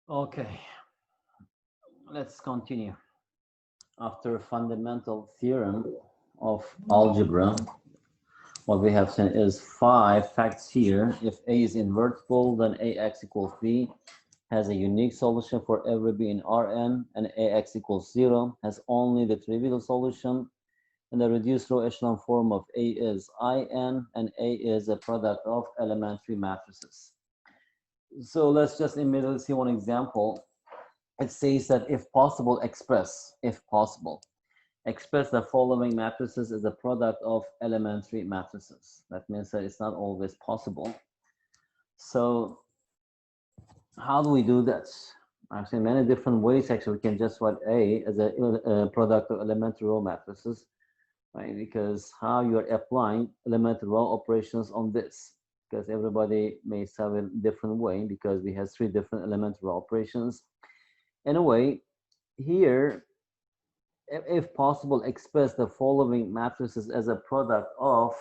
Okay, let's continue. After fundamental theorem of algebra, what we have seen is 5 facts here. If A is invertible, then AX equals B has a unique solution for every B in Rn, and AX equals 0 has only the trivial solution. And the reduced row echelon form of A is In, and A is a product of elementary matrices. So let's just immediately see one example. It says that if possible, express the following matrices as a product of elementary matrices. That means that it's not always possible. So how do we do that? Actually, many different ways. Actually, we can just write A as a product of elementary row matrices, right? Because how you are applying elementary row operations on this, because everybody may have a different way, because we have 3 different elementary row operations. Anyway, here, if possible, express the following matrices as a product of,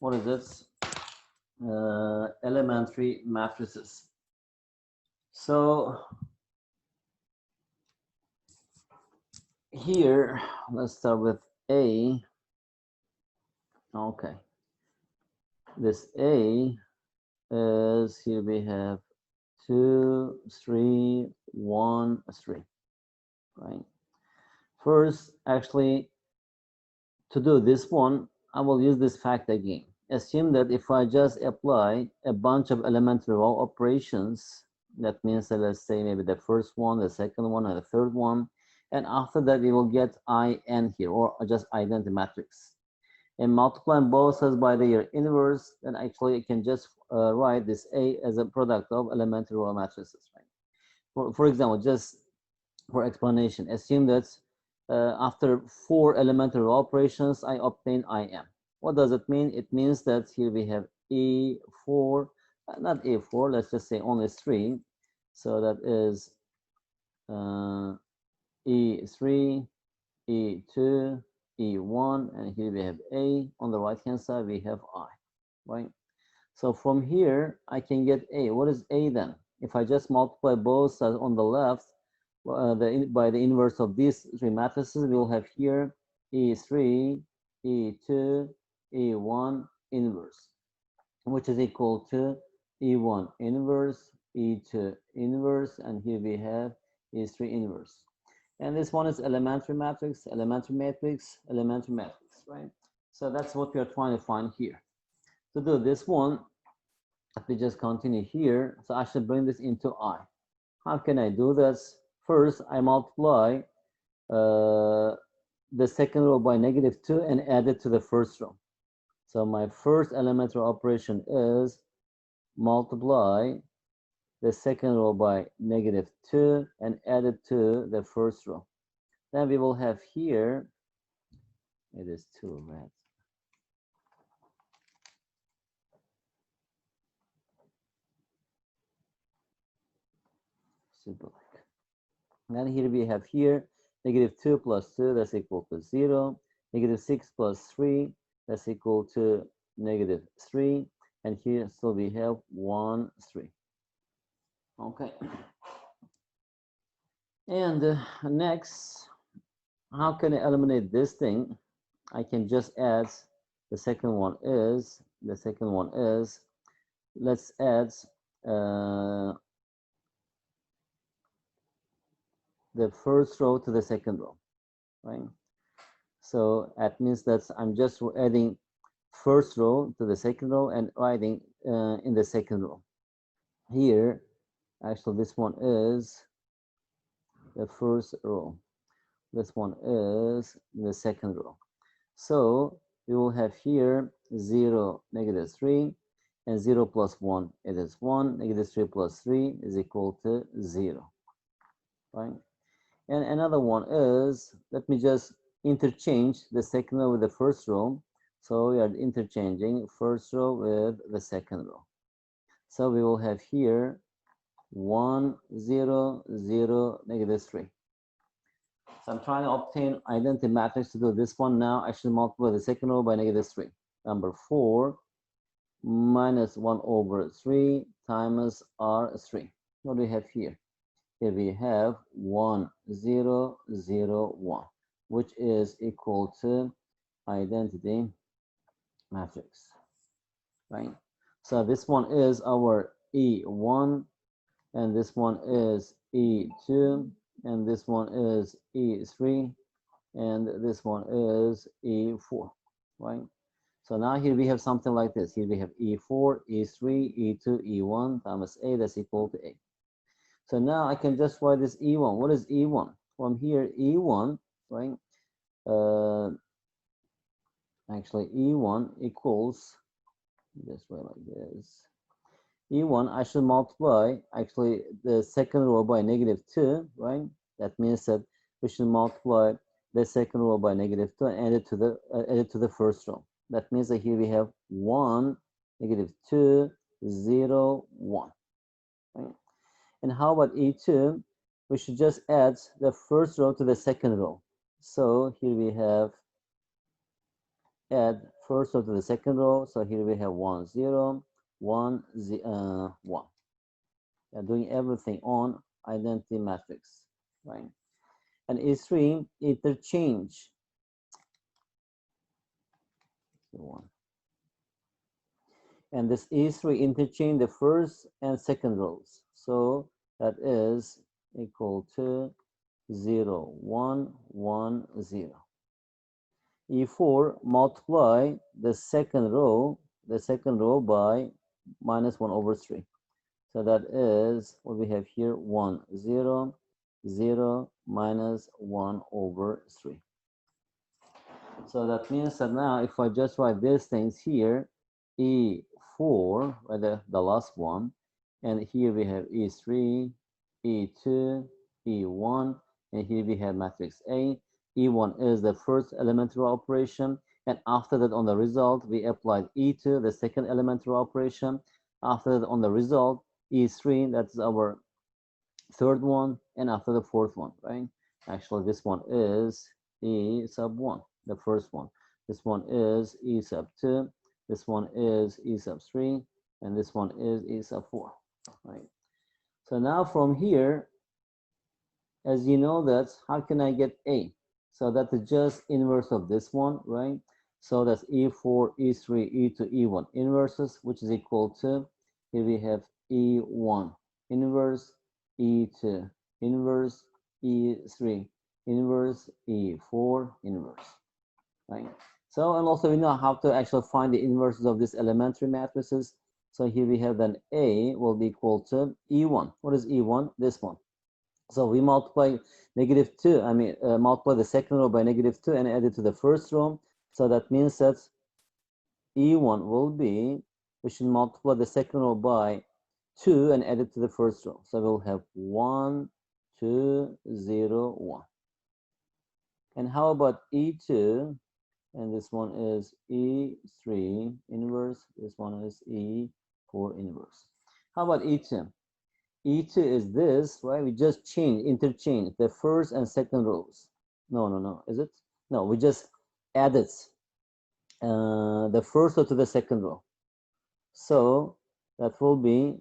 what is this? Elementary matrices. So here, let's start with A. Okay. This A is, here we have 2, 3, 1, 3, right? First, actually, to do this one, I will use this fact again. Assume that if I just apply a bunch of elementary row operations, that means that, let's say, maybe the first one, the second one, and the third one, and after that we will get In here, or just identity matrix, and multiplying both sides by their inverse, then actually you can just write this A as a product of elementary row matrices, right? For example, just for explanation, assume that after 4 elementary operations, I obtain IM. What does it mean? It means that here we have E4, not E4, let's just say only 3. So that is E3, E2, E1, and here we have A. On the right-hand side, we have I, right? So from here, I can get A. What is A then? If I just multiply both sides on the left, by the inverse of these 3 matrices, we will have here E3, E2, E1 inverse, which is equal to E1 inverse, E2 inverse, and here we have E3 inverse. And this one is elementary matrix, elementary matrix, elementary matrix, right? So that's what we are trying to find here. To do this one, if we just continue here, so I should bring this into I. How can I do this? First, I multiply the second row by -2 and add it to the first row. So my first elementary operation is multiply the second row by -2 and add it to the first row. Then we will have here, it is 2 red. Simple. And here we have here -2 plus 2, that's equal to 0. -6 plus 3, that's equal to -3. And here still we have 1, 3. Okay. And next, how can I eliminate this thing? I can just add the second one is, let's add the first row to the second row, right? So that means that I'm just adding first row to the second row and writing in the second row. Here, actually, this one is the first row. This one is the second row. So we will have here 0, -3, and 0 plus 1, it is 1. -3 plus 3 is equal to 0, right? And another one is, let me just interchange the second row with the first row. So we are interchanging first row with the second row. So we will have here 1, 0, 0, -3. So I'm trying to obtain identity matrix to do this one now. I should multiply the second row by -3. Number 4 minus 1 over 3 times R3. What do we have here? here we have 1, 0, 0, 1, which is equal to identity matrix, right? So this one is our E1, and this one is E2, and this one is E3, and this one is E4, right? So now here we have something like this. Here we have E4, E3, E2, E1 times A, that's equal to A. So now I can just write this E1. What is E1? From here, E1, right? Actually, E1 equals, this way like this. E1, I should multiply actually the second row by -2, right? That means that we should multiply the second row by -2 and add it to the first row. That means that here we have 1, -2, 0, 1. Right? And how about E2? We should just add the first row to the second row. So here we have add first row to the second row. So here we have 1, 0, 1, 1. They're doing everything on identity matrix, right? And E3 interchange. And this E3 interchange the first and second rows. So that is equal to 0, 1, 1, 0. E4 multiply the second row by -1/3. So that is what we have here, 1, 0, 0, -1/3. So that means that now if I just write these things here, E4, right, the last one, and here we have E3, E2, E1, and here we have matrix A. E1 is the first elementary operation, and after that on the result, we applied E2, the second elementary operation. After that on the result, E3, that's our third one, and after the fourth one, right? Actually, this one is E sub 1, the first one. This one is E sub 2, this one is E sub 3, and this one is E sub 4, right? So now from here, as you know that, how can I get A? So that is just inverse of this one, right? So that's E4, E3, E2, E1 inverses, which is equal to, here we have E1 inverse, E2 inverse, E3 inverse, E4 inverse, right? So, and also we know how to actually find the inverses of these elementary matrices. So here we have then A will be equal to E1. What is E1? This one. So we multiply -2, multiply the second row by -2 and add it to the first row. So that means that E1 will be, we should multiply the second row by 2 and add it to the first row. So we'll have 1, 2, 0, 1. And how about E2? And this one is E3 inverse. This one is E4 inverse. How about E2? E2 is this, right? We just interchange the first and second rows. No, is it? No, we just added the first row to the second row. So that will be,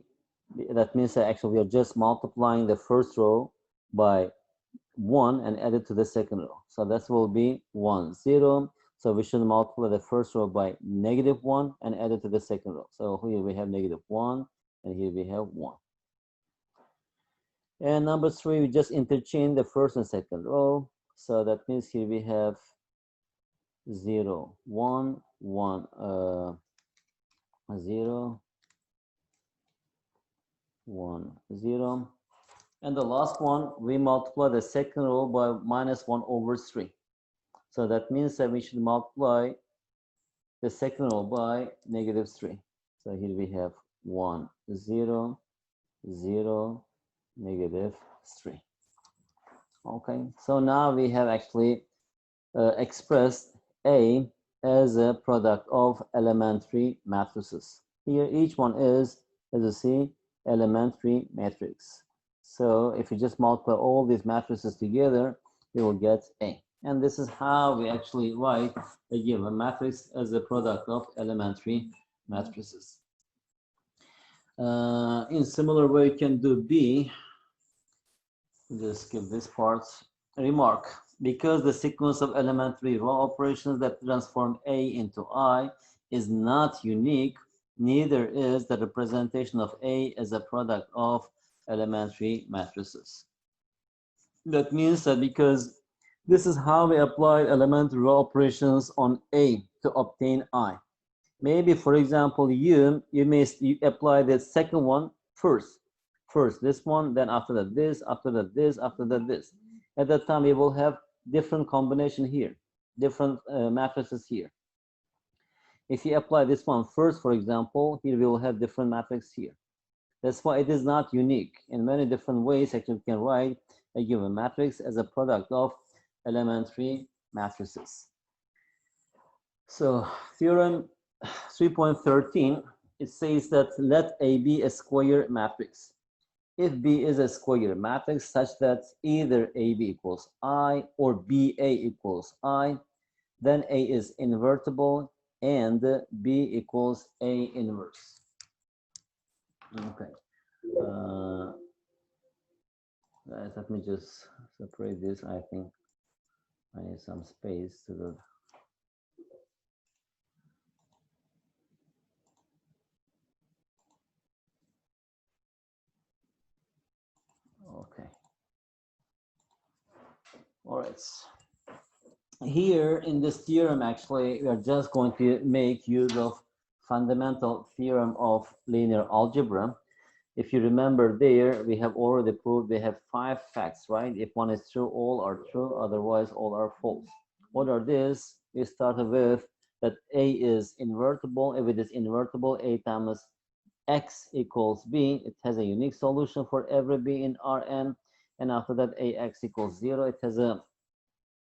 that means that actually we are just multiplying the first row by 1 and add it to the second row. So that will be 1, 0. So we should multiply the first row by -1 and add it to the second row. So here we have -1 and here we have 1. And number 3, we just interchange the first and second row. So that means here we have 0, 1, 1, 0, 1, 0. And the last one, we multiply the second row by -1/3. So that means that we should multiply the second row by -3. So here we have 1, 0, 0, -3. Okay, so now we have actually expressed A as a product of elementary matrices. Here each one is, as you see, elementary matrix. So if you just multiply all these matrices together, you will get A. And this is how we actually write a given matrix as a product of elementary matrices. In similar way, you can do B. Just skip this part. Remark: because the sequence of elementary row operations that transform A into I is not unique, neither is the representation of A as a product of elementary matrices. That means that because this is how we apply elementary row operations on A to obtain I. Maybe, for example, you may apply the second one first. First this one, then after that this, after that this, after that this. At that time, we will have different combination here, different matrices here. If you apply this one first, for example, here we will have different matrix here. That's why it is not unique. In many different ways, actually, you can write a given matrix as a product of elementary matrices. So theorem 3.13, it says that let A be a square matrix. If B is a square matrix such that either AB equals I or BA equals I, then A is invertible and B equals A inverse. Okay. Let me just separate this. I think I need some space to the. Okay. All right. Here in this theorem, actually, we are just going to make use of fundamental theorem of linear algebra. If you remember there, we have already proved we have 5 facts, right? If one is true, all are true, otherwise all are false. What are these? We started with that A is invertible. If it is invertible, A times X equals B. It has a unique solution for every B in Rn. And after that, AX equals 0. It has a,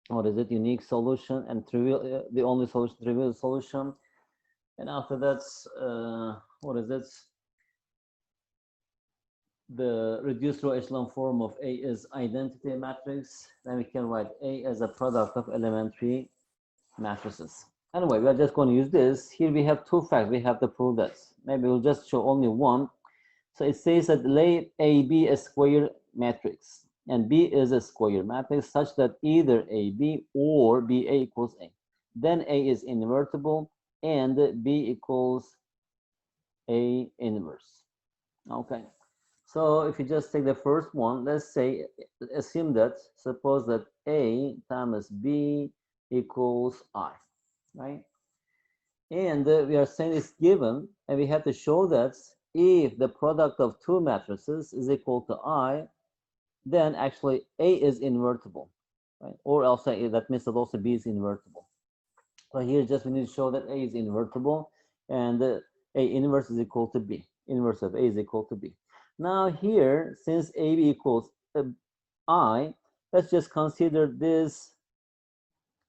what is it, unique solution and trivial, the only solution, trivial solution. And after that, what is it? The reduced row echelon form of A is identity matrix. Then we can write A as a product of elementary matrices. Anyway, we are just going to use this. Here we have 2 facts. We have to prove that. Maybe we'll just show only one. So it says that let A be a square matrix, and B is a square matrix such that either AB or BA equals A. Then A is invertible and B equals A inverse. Okay. So if you just take the first one, let's say, assume that, suppose that A times B equals I, right? And we are saying it's given, and we have to show that if the product of 2 matrices is equal to I, then actually A is invertible, right? Or else that means that also B is invertible. So here just we need to show that A is invertible, and A inverse is equal to B. Inverse of A is equal to B. Now here, since AB equals I, let's just consider this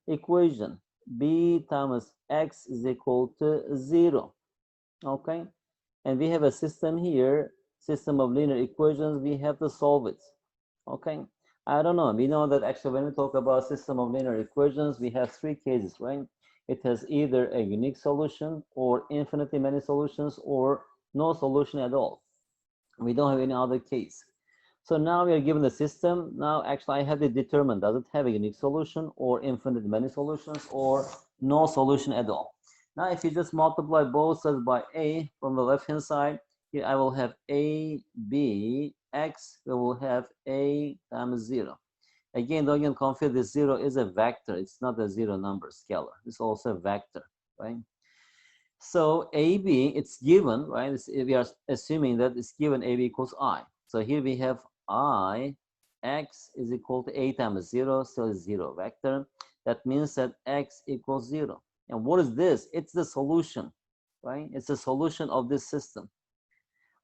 equation. B times X is equal to 0. Okay? And we have a system here, system of linear equations. We have to solve it. Okay? I don't know. We know that actually when we talk about system of linear equations, we have 3 cases, right? It has either a unique solution or infinitely many solutions or no solution at all. We don't have any other case. So now we are given the system. Now actually I have to determine, does it have a unique solution or infinite many solutions or no solution at all. Now if you just multiply both sides by A from the left hand side, here I will have A, B, X, we will have A times 0. Again, don't get confused, this 0 is a vector. It's not a 0 number scalar. It's also a vector, right? So AB, it's given, right? We are assuming that it's given AB equals I. So here we have I, X is equal to A times 0, so it's 0 vector. That means that X equals 0. And what is this? It's the solution, right? It's the solution of this system.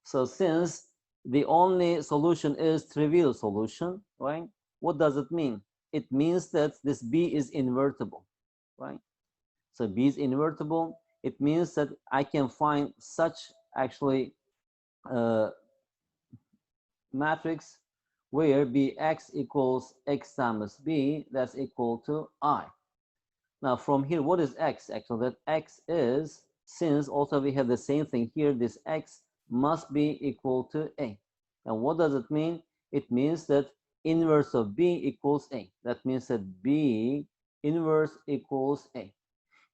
So since the only solution is trivial solution, right? What does it mean? It means that this B is invertible, right? So B is invertible. It means that I can find such actually matrix where Bx equals X times B, that's equal to I. Now from here, what is X? Actually, that X is, since also we have the same thing here, this X must be equal to A. And what does it mean? It means that inverse of B equals A. That means that B inverse equals A.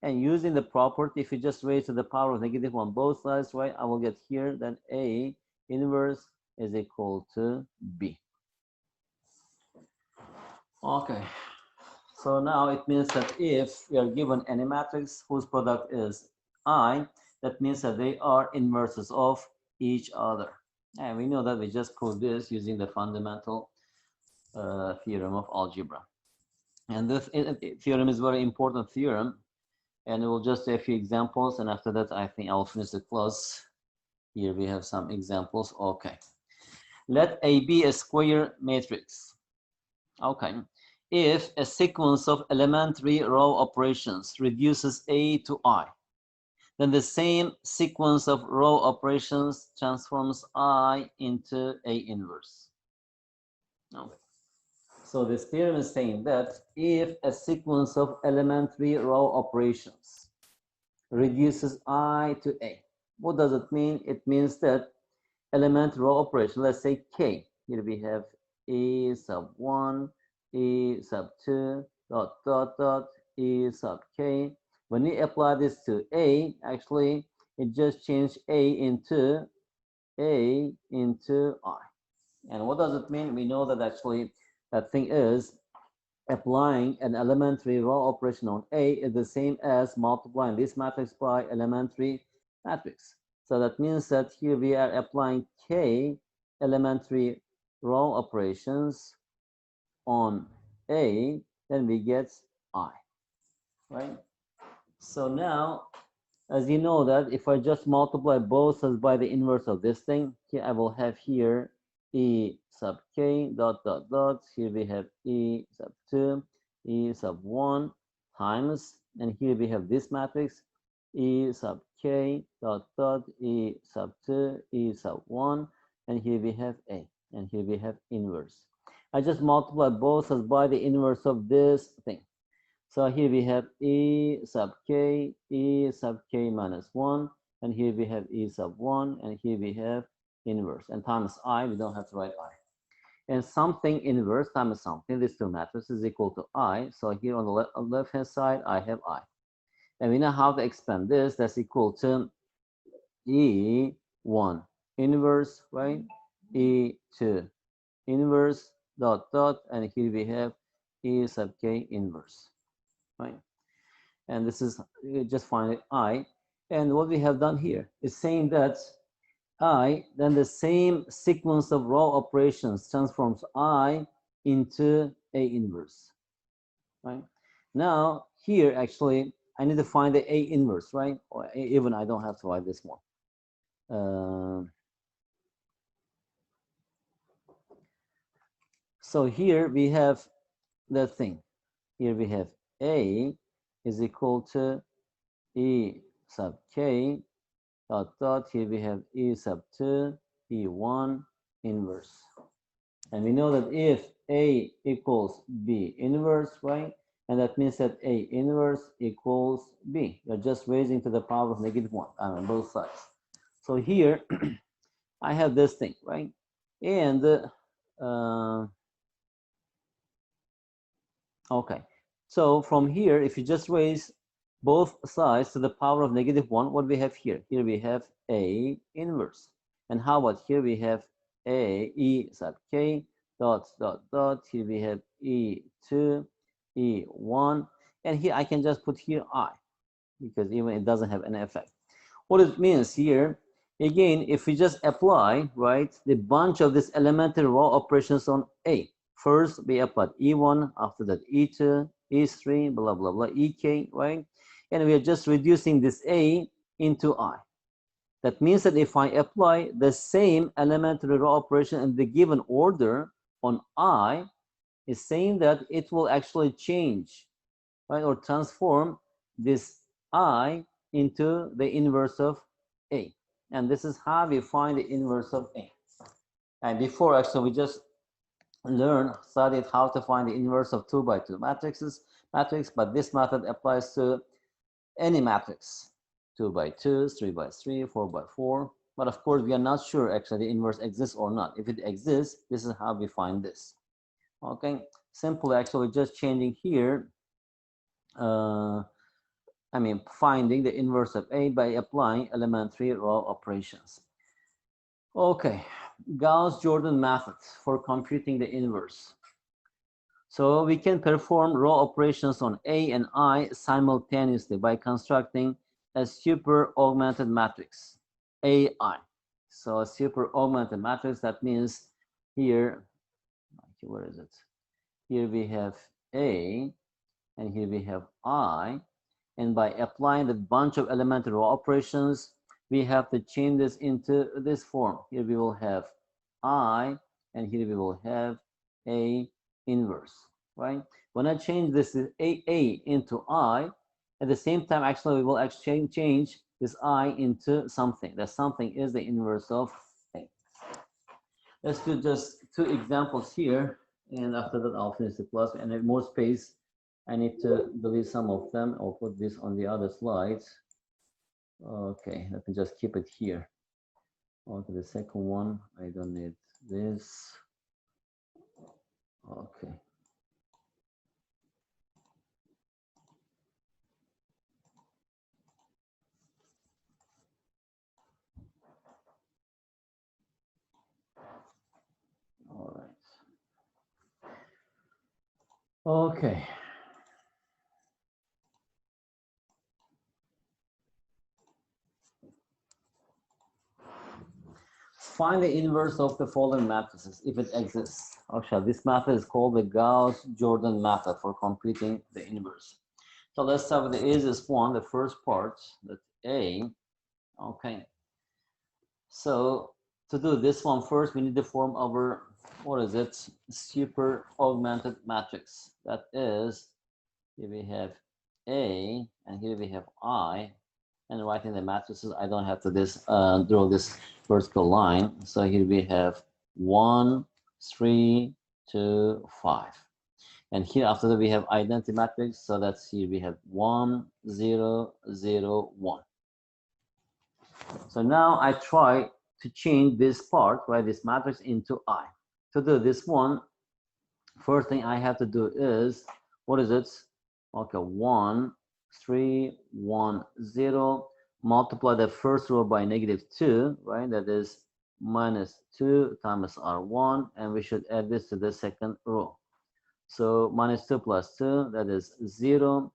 And using the property, if you just raise to the power of negative on both sides, right, I will get here that A inverse is equal to B. Okay. So now it means that if we are given any matrix whose product is I, that means that they are inverses of each other. And we know that we just proved this using the fundamental theorem of algebra. And this theorem is a very important theorem. And we'll just do a few examples. And after that, I think I'll finish the class. Here we have some examples. Okay. Let A be a square matrix. Okay. If a sequence of elementary row operations reduces A to I, then the same sequence of row operations transforms I into A inverse. Okay. So this theorem is saying that if a sequence of elementary row operations reduces I to A, what does it mean? It means that elementary row operation, let's say K, here we have E sub 1, E sub 2, dot, dot, dot, E sub K. When we apply this to A, actually, it just changed A into I. And what does it mean? We know that actually that thing is applying an elementary row operation on A is the same as multiplying this matrix by elementary matrix. So that means that here we are applying K elementary row operations on A, then we get I, right? So now, as you know that if I just multiply both sides by the inverse of this thing, here I will have here E sub K dot dot dot, here we have E sub 2, E sub 1 times, and here we have this matrix, E sub K dot dot, E sub 2, E sub 1, and here we have A, and here we have inverse. I just multiply both sides by the inverse of this thing. So here we have E sub K minus 1, and here we have E sub 1, and here we have inverse, and times I, we don't have to write I. And something inverse times something, these two matrices is equal to I. So here on the left-hand side, I have I. And we know how to expand this. That's equal to E1 inverse, right? E2 inverse, dot, dot, and here we have E sub K inverse, right? And this is just find I. And what we have done here is saying that I, then the same sequence of row operations transforms I into A inverse, right? Now, here, actually, I need to find the A inverse, right? Or even I don't have to write this more. So here we have the thing. Here we have A is equal to E sub K dot dot. Here we have E sub 2, E1 inverse. And we know that if A equals B inverse, right? And that means that A inverse equals B. You're just raising to the power of -1 on both sides. So here I have this thing, right? And okay. So from here, if you just raise both sides to the power of -1, what we have here? Here we have A inverse. And how about here we have A E sub K dot dot dot. Here we have E2, E1. And here I can just put here I, because even it doesn't have any effect. What it means here, again, if we just apply, right, the bunch of this elementary row operations on A. First, we applied E1, after that E2, E3, blah, blah, blah, EK, right? And we are just reducing this A into I. That means that if I apply the same elementary row operation in the given order on I, is saying that it will actually change, right, or transform this I into the inverse of A. And this is how we find the inverse of A. And before, actually, we just studied how to find the inverse of 2 by 2 matrix, but this method applies to any matrix, 2 by 2, 3 by 3, 4 by 4. But of course, we are not sure actually the inverse exists or not. If it exists, this is how we find this. Okay, simple actually just changing here. Finding the inverse of A by applying elementary row operations. Okay, Gauss-Jordan method for computing the inverse. So we can perform row operations on A and I simultaneously by constructing a super augmented matrix, AI. So a super augmented matrix, that means here, where is it? Here we have A, and here we have I. And by applying the bunch of elementary row operations, we have to change this into this form. Here we will have I, and here we will have A inverse, right? When I change this A into I, at the same time, actually, we will change this I into something. That something is the inverse of A. Let's do just 2 examples here, and after that, I'll finish the class. And have more space, I need to delete some of them. I'll put this on the other slides. Okay, let me just keep it here. On to the second one. I don't need this. Okay. All right. Okay. Find the inverse of the following matrices if it exists. Actually, this method is called the Gauss-Jordan method for computing the inverse. So let's start with the easiest one, the first part, that's A. Okay. So to do this one first, we need to form our, what is it, super augmented matrix. That is, here we have A, and here we have I. And writing the matrices, I don't have to draw this vertical line. So here we have 1, 3, 2, 5. And here after that we have identity matrix. So that's here we have 1, 0, 0, 1. So now I try to change this part, right, this matrix into I. To do this one, first thing I have to do is, what is it? Okay, 1, 3, 1, 0. Multiply the first row by -2, right? That is -2 times R1, and we should add this to the second row. So -2 plus 2, that is 0.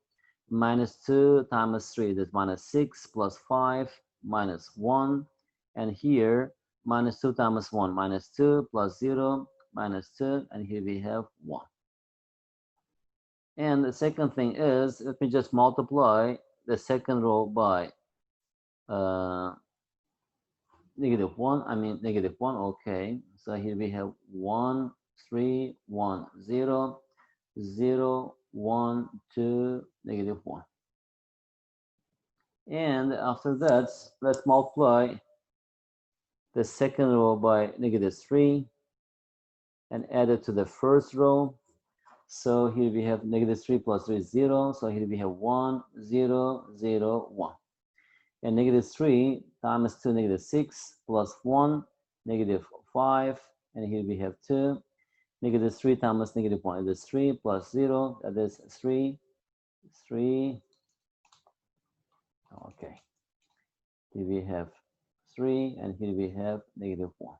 -2 times 3, that's -6 plus 5, -1. And here, -2 times 1, -2 plus 0, -2, and here we have 1. And the second thing is, let me just multiply the second row by -1, -1, okay. So here we have 1, 3, 1, 0, 0, 1, 2, -1. And after that, let's multiply the second row by -3 and add it to the first row. So here we have -3 plus 3 is 0. So here we have 1, 0, 0, 1. And -3 times 2, -6 plus 1, -5. And here we have 2. -3 times -1 is 3 plus 0. That is 3, 3. Okay. Here we have 3, and here we have -1.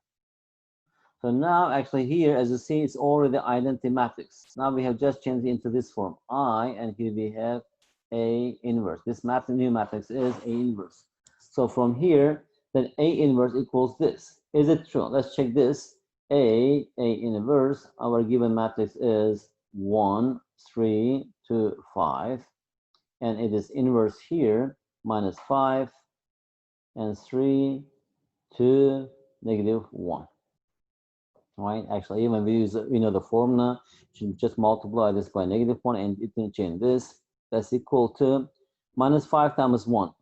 So now, actually, here, as you see, it's already identity matrix. Now we have just changed it into this form, I, and here we have A inverse. This new matrix is A inverse. So from here, then A inverse equals this. Is it true? Let's check this. A inverse, our given matrix is 1, 3, 2, 5. And it is inverse here, -5, and 3, 2, -1. Right? Actually, even we use the formula, you just multiply this by -1 and it can change this. That's equal to -5 times 1,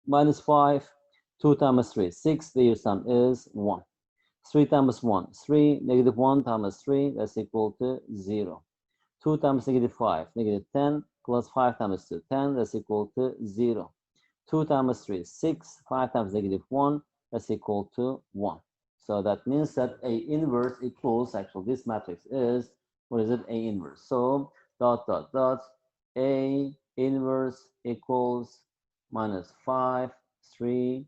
-5, 2 times 3, 6. The sum is 1. 3 times 1, 3, -1 times 3, that's equal to 0. 2 times -5, -10, plus 5 times 2, 10, that's equal to 0. 2 times 3, 6, 5 times -1, that's equal to 1. So that means that A inverse equals, actually this matrix is what is it? A inverse. So dot dot dot A inverse equals minus 5, 3,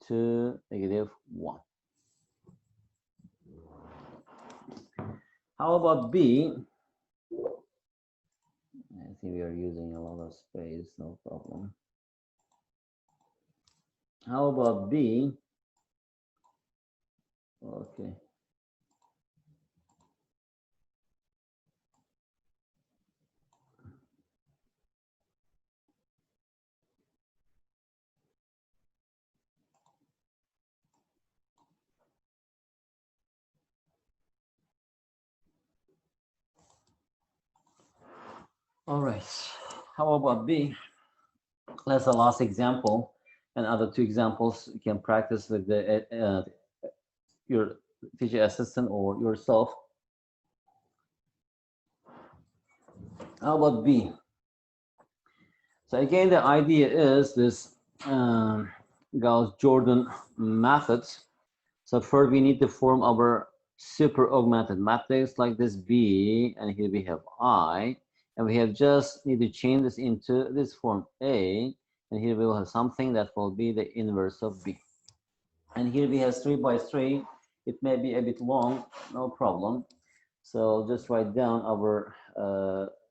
2, negative 1. How about B? I think we are using a lot of space, no problem. How about B? Okay. All right. How about B? That's the last example, and other two examples you can practice with your teacher assistant or yourself. How about B? So again, the idea is this Gauss-Jordan method. So first we need to form our super augmented matrix like this B, and here we have I, and we have just need to change this into this form A, and here we will have something that will be the inverse of B. And here we have 3 by 3. It may be a bit long, no problem. So just write down our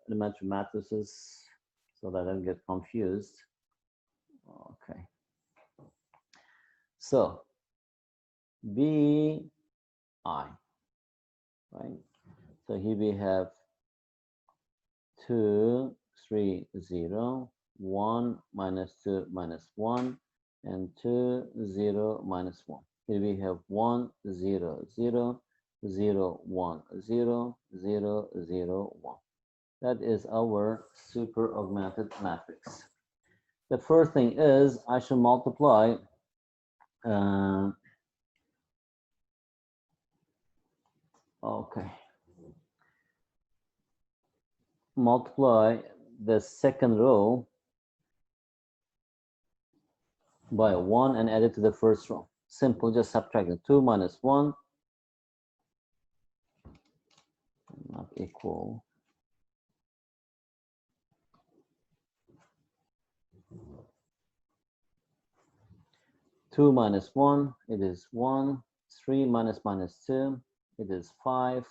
elementary matrices so that I don't get confused. Okay. So B, I, right? So here we have 2, 3, 0, 1, minus 2, minus 1, and 2, 0, minus 1. Here we have 1, 0, 0, 0, 1, 0, 0, 0, 1. That is our super augmented matrix. The first thing is I should multiply okay. Multiply the second row by 1 and add it to the first row. Simple, just subtracting 2 minus 1, not equal. Two minus 1, it is 1. 3 minus minus 2, it is 5.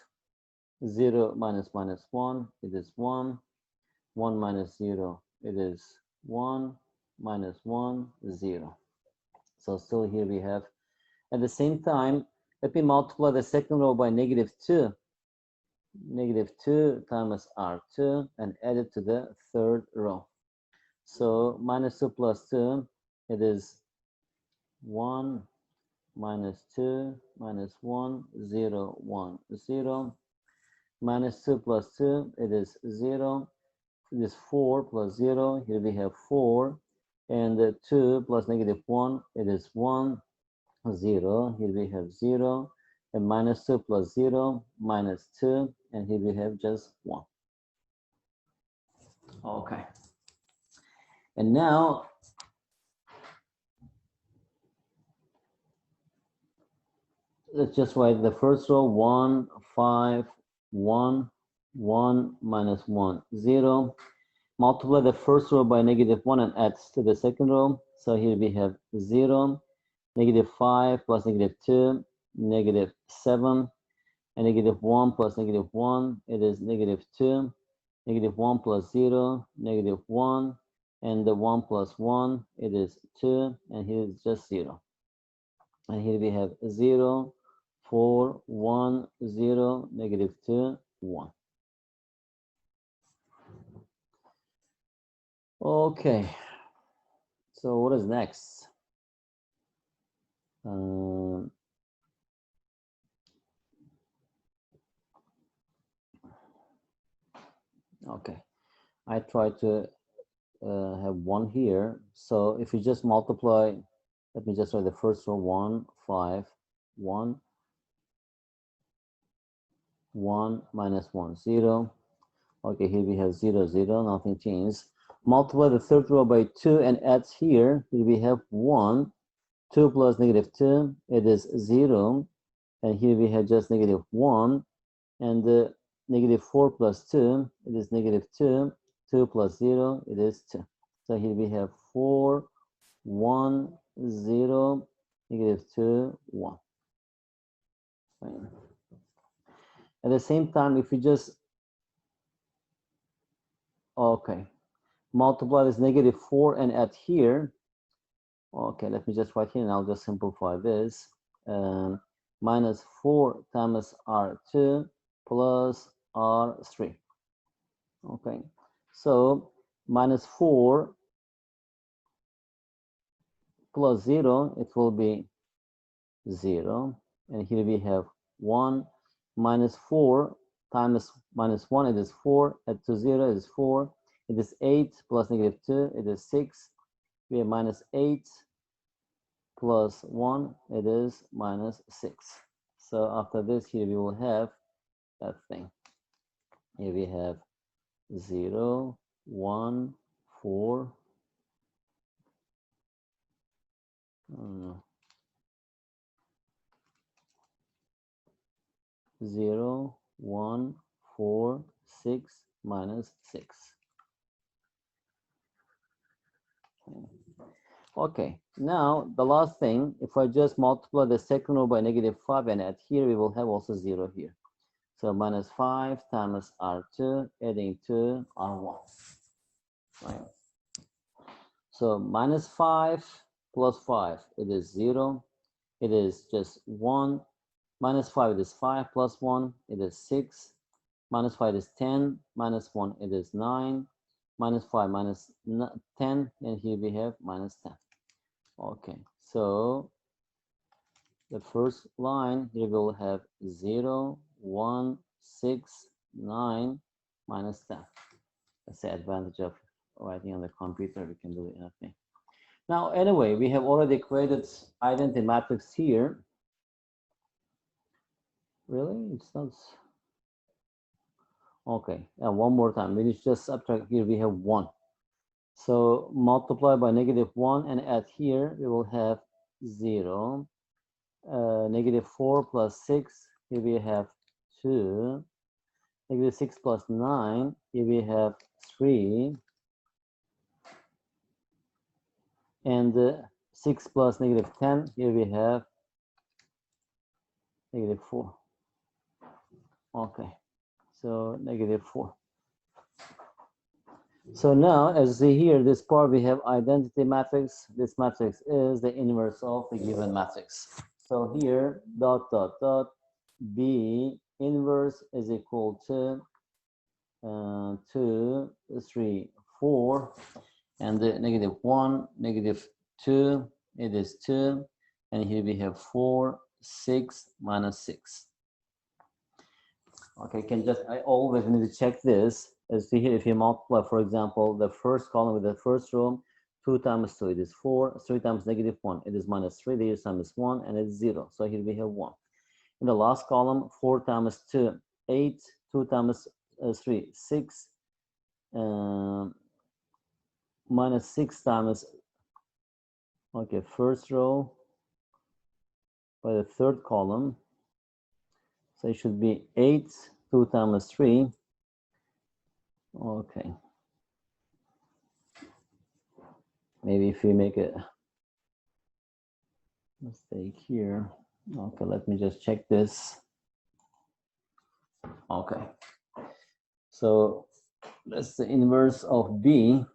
0 minus minus 1, it is 1. 1 minus 0, it is 1. Minus 1, 0. So still here we have, at the same time, let me multiply the second row by negative 2. Negative 2 times R2 and add it to the third row. So minus 2 plus 2, it is 1 minus 2 minus 1, 0, 1, 0. Minus 2 plus 2, it is 0. It is 4 plus 0. Here we have 4. And 2 plus negative 1, it is 1, 0. Here we have 0. And minus 2 plus 0, minus 2. And here we have just 1. Okay. And now, let's just write the first row, 1, 5, 1, 1, minus 1, 0. Multiply the first row by negative 1 and add to the second row. So here we have 0, negative 5 plus negative 2, negative 7, and negative 1 plus negative 1, it is negative 2, negative 1 plus 0, negative 1, and the 1 plus 1, it is 2, and here is just 0. And here we have 0, 4, 1, 0, negative 2, 1. Okay, so what is next? Okay, I try to have 1 here. So if you just multiply, let me just write the first row, 1, 5, 1, 1, minus 1, 0. Okay, here we have 0, 0, nothing changed. Multiply the third row by 2 and add here. Here we have 1, 2 plus negative 2, it is 0. And here we have just negative 1. And negative 4 plus 2, it is negative 2. 2 plus 0, it is 2. So here we have 4, 1, 0, negative 2, 1. Fine. At the same time, if we just, okay, multiply this negative 4 and add here, okay, let me just write here and I'll just simplify this. Minus 4 times R2 plus R3. Okay, so minus 4 plus 0, it will be 0. And here we have 1 minus 4 times minus 1, it is 4. Add to 0, it is 4. It is 8 plus negative 2, it is 6. We have minus 8 plus 1, it is minus 6. So after this, here we will have that thing. Here we have 0, 1, 4. 0, 1, 4, 6, minus 6. Okay, now the last thing, if I just multiply the second row by negative 5 and add here, we will have also 0 here. So minus 5 times R2, adding to R1. Right. So minus 5 plus 5, it is 0. It is just 1. Minus 5, it is 5 plus 1, it is 6. Minus 5 is 10. Minus 1, it is 9. Minus 5, minus 10. And here we have minus 10. Okay, so the first line, here we'll have 0, 1, 6, 9, minus 10. That's the advantage of writing on the computer. We can do anything. Now, anyway, we have already created identity matrix here. Really? It's not. Okay, and one more time. We just subtract here. We have 1. So multiply by negative 1 and add here. We will have 0. Negative 4 plus 6. Here we have 2. Negative 6 plus 9. Here we have 3. And 6 plus negative 10. Here we have negative 4. Okay, so negative 4. So now, as you see here, this part we have identity matrix. This matrix is the inverse of the given matrix. So here, dot, dot, dot, B inverse is equal to 2, 3, 4, and the negative 1, negative 2, it is 2, and here we have 4, 6, minus 6. Okay, I always need to check this. As see here, if you multiply, for example, the first column with the first row, 2 times 2, it is 4, 3 times negative 1, it is minus 3, the sum is 1, and it's 0. So here we have 1. In the last column, 4 times 2, 8, 2 times 3, 6, minus 6 times, okay, first row by the third column. So it should be 8, 2 times 3. Okay. Maybe if we make a mistake here. Okay, let me just check this. Okay. So that's the inverse of B.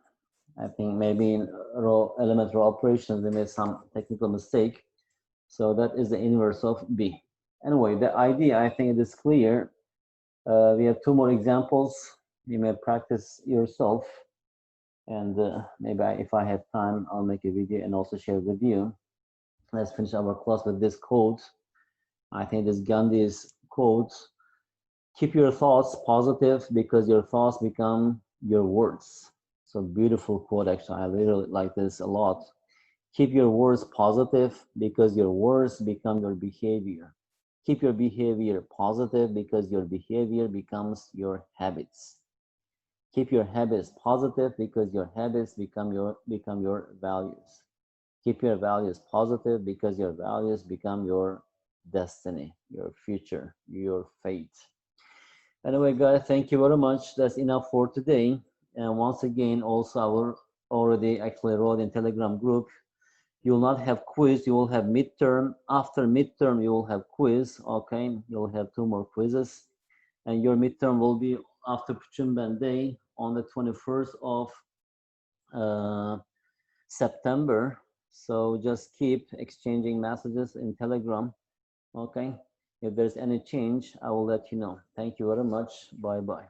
I think maybe in element row operations, they made some technical mistake. So that is the inverse of B. Anyway, the idea, I think it is clear. We have 2 more examples. You may practice yourself. And maybe if I have time, I'll make a video and also share with you. Let's finish our class with this quote. I think this Gandhi's quote: keep your thoughts positive because your thoughts become your words. So beautiful quote, actually. I really like this a lot. Keep your words positive because your words become your behavior. Keep your behavior positive because your behavior becomes your habits. Keep your habits positive because your habits become your values. Keep your values positive because your values become your destiny, your future, your fate. Anyway, guys, thank you very much. That's enough for today. And once again, also I will already actually wrote in Telegram group. You will not have quiz. You will have midterm. After midterm, you will have quiz. Okay, you'll have 2 more quizzes, and your midterm will be after Puchunban Day on the 21st of September. So just keep exchanging messages in Telegram. Okay. If there's any change, I will let you know. Thank you very much. Bye bye.